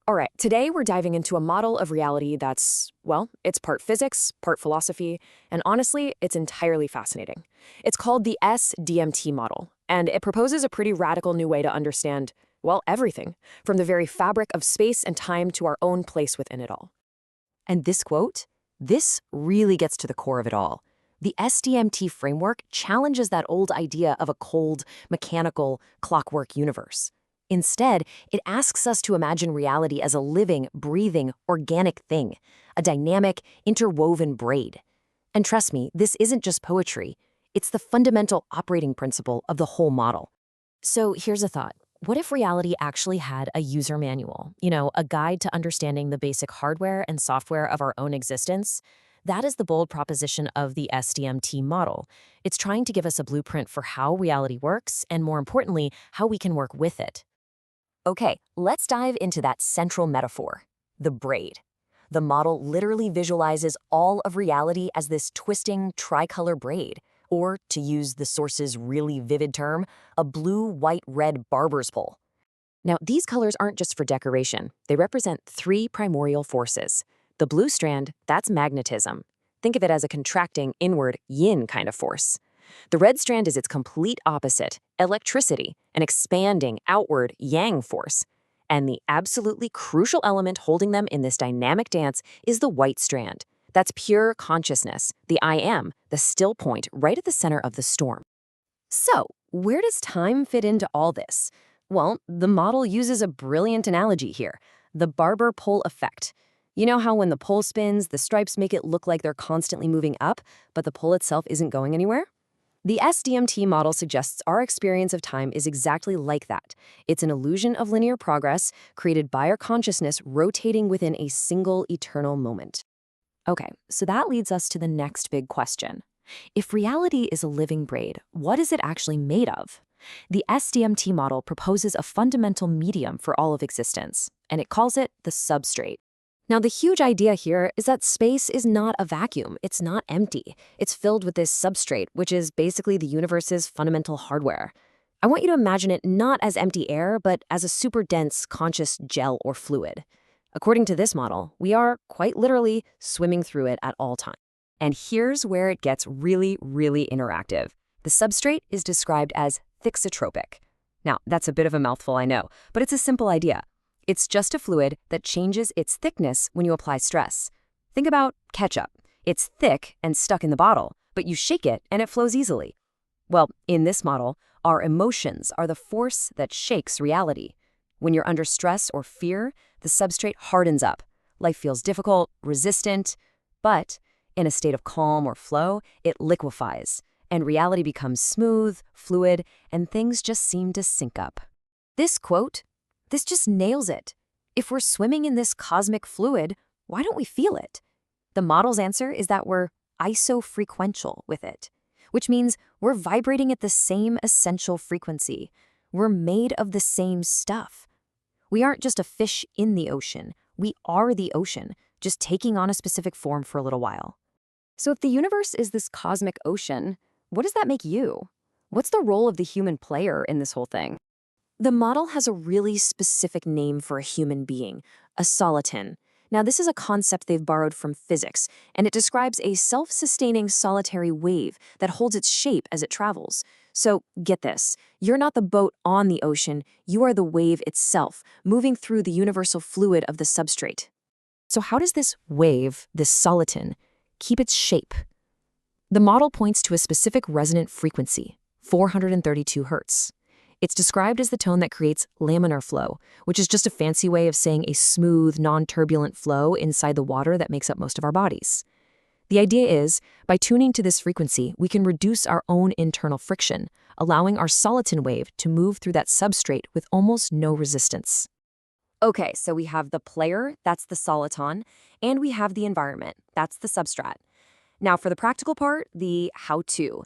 All right, today we're diving into a model of reality that's, well, it's part physics, part philosophy, and honestly, it's entirely fascinating. It's called the S-DMT model, and it proposes a pretty radical new way to understand, well, everything, from the very fabric of space and time to our own place within it all. And this quote, this really gets to the core of it all. The SDMT framework challenges that old idea of a cold, mechanical, clockwork universe. Instead, it asks us to imagine reality as a living, breathing, organic thing, a dynamic, interwoven braid. And trust me, this isn't just poetry. It's the fundamental operating principle of the whole model. So here's a thought. What if reality actually had a user manual? A guide to understanding the basic hardware and software of our own existence? That is the bold proposition of the SDMT model. It's trying to give us a blueprint for how reality works and, more importantly, how we can work with it. Okay, let's dive into that central metaphor, the braid. The model literally visualizes all of reality as this twisting tricolor braid, or, to use the source's really vivid term, a blue, white, red barber's pole. Now, these colors aren't just for decoration. They represent three primordial forces. The blue strand, that's magnetism. Think of it as a contracting, inward, yin kind of force. The red strand is its complete opposite, electricity, an expanding, outward, yang force. And the absolutely crucial element holding them in this dynamic dance is the white strand. That's pure consciousness, the I am, the still point right at the center of the storm. So, where does time fit into all this? Well, the model uses a brilliant analogy here, the barber pole effect. You know how when the pole spins, the stripes make it look like they're constantly moving up, but the pole itself isn't going anywhere? The SDMT model suggests our experience of time is exactly like that. It's an illusion of linear progress created by our consciousness rotating within a single eternal moment. Okay, so that leads us to the next big question. If reality is a living braid, what is it actually made of? The SDMT model proposes a fundamental medium for all of existence, and it calls it the substrate. Now, the huge idea here is that space is not a vacuum. It's not empty. It's filled with this substrate, which is basically the universe's fundamental hardware. I want you to imagine it not as empty air, but as a super dense, conscious gel or fluid. According to this model, we are, quite literally, swimming through it at all times. And here's where it gets really, really interactive. The substrate is described as thixotropic. Now, that's a bit of a mouthful, I know, but it's a simple idea. It's just a fluid that changes its thickness when you apply stress. Think about ketchup. It's thick and stuck in the bottle, but you shake it and it flows easily. Well, in this model, our emotions are the force that shakes reality. When you're under stress or fear, the substrate hardens up. Life feels difficult, resistant, but in a state of calm or flow, it liquefies, and reality becomes smooth, fluid, and things just seem to sync up. This quote, this just nails it. If we're swimming in this cosmic fluid, why don't we feel it? The model's answer is that we're isofrequential with it, which means we're vibrating at the same essential frequency. We're made of the same stuff. We aren't just a fish in the ocean. We are the ocean, just taking on a specific form for a little while. So if the universe is this cosmic ocean, what does that make you? What's the role of the human player in this whole thing? The model has a really specific name for a human being, a soliton. Now, this is a concept they've borrowed from physics, and it describes a self-sustaining solitary wave that holds its shape as it travels. So, get this, you're not the boat on the ocean, you are the wave itself, moving through the universal fluid of the substrate. So how does this wave, this soliton, keep its shape? The model points to a specific resonant frequency, 432 Hz. It's described as the tone that creates laminar flow, which is just a fancy way of saying a smooth, non-turbulent flow inside the water that makes up most of our bodies. The idea is, by tuning to this frequency, we can reduce our own internal friction, allowing our soliton wave to move through that substrate with almost no resistance. Okay, so we have the player, that's the soliton, and we have the environment, that's the substrate. Now for the practical part, the how-to.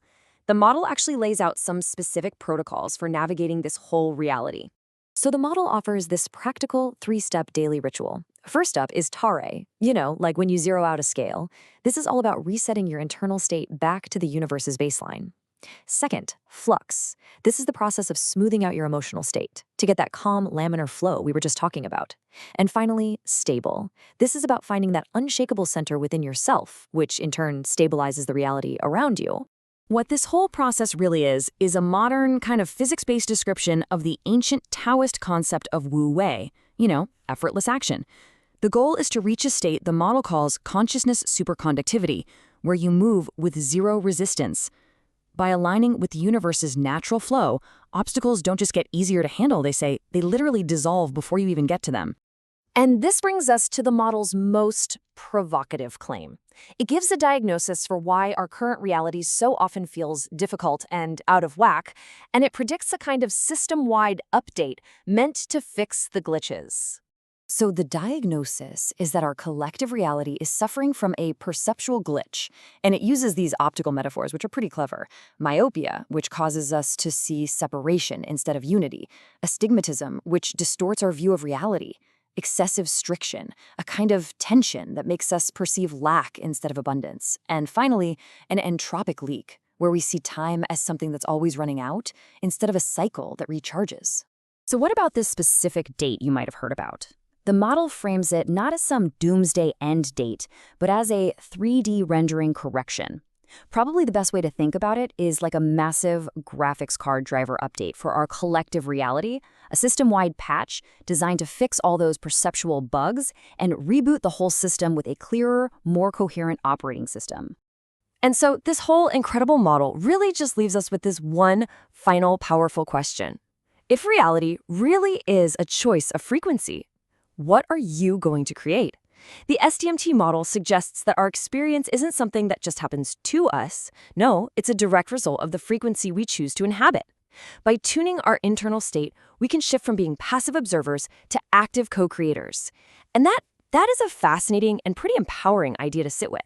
The model actually lays out some specific protocols for navigating this whole reality. So the model offers this practical 3-step daily ritual. First up is tare, like when you zero out a scale. This is all about resetting your internal state back to the universe's baseline. Second, flux. This is the process of smoothing out your emotional state to get that calm laminar flow we were just talking about. And finally, stable. This is about finding that unshakable center within yourself, which in turn stabilizes the reality around you. What this whole process really is a modern kind of physics-based description of the ancient Taoist concept of Wu Wei, effortless action. The goal is to reach a state the model calls consciousness superconductivity, where you move with zero resistance. By aligning with the universe's natural flow, obstacles don't just get easier to handle, they literally dissolve before you even get to them. And this brings us to the model's most provocative claim. It gives a diagnosis for why our current reality so often feels difficult and out of whack, and it predicts a kind of system-wide update meant to fix the glitches. So the diagnosis is that our collective reality is suffering from a perceptual glitch, and it uses these optical metaphors, which are pretty clever. Myopia, which causes us to see separation instead of unity. Astigmatism, which distorts our view of reality. Excessive striction, a kind of tension that makes us perceive lack instead of abundance. And finally, an entropic leak, where we see time as something that's always running out instead of a cycle that recharges. So what about this specific date you might have heard about? The model frames it not as some doomsday end date, but as a 3D rendering correction. Probably the best way to think about it is like a massive graphics card driver update for our collective reality, a system-wide patch designed to fix all those perceptual bugs and reboot the whole system with a clearer, more coherent operating system. And so this whole incredible model really just leaves us with this one final powerful question. If reality really is a choice of frequency, what are you going to create? The S-DMT model suggests that our experience isn't something that just happens to us. No, it's a direct result of the frequency we choose to inhabit. By tuning our internal state, we can shift from being passive observers to active co-creators. And that is a fascinating and pretty empowering idea to sit with.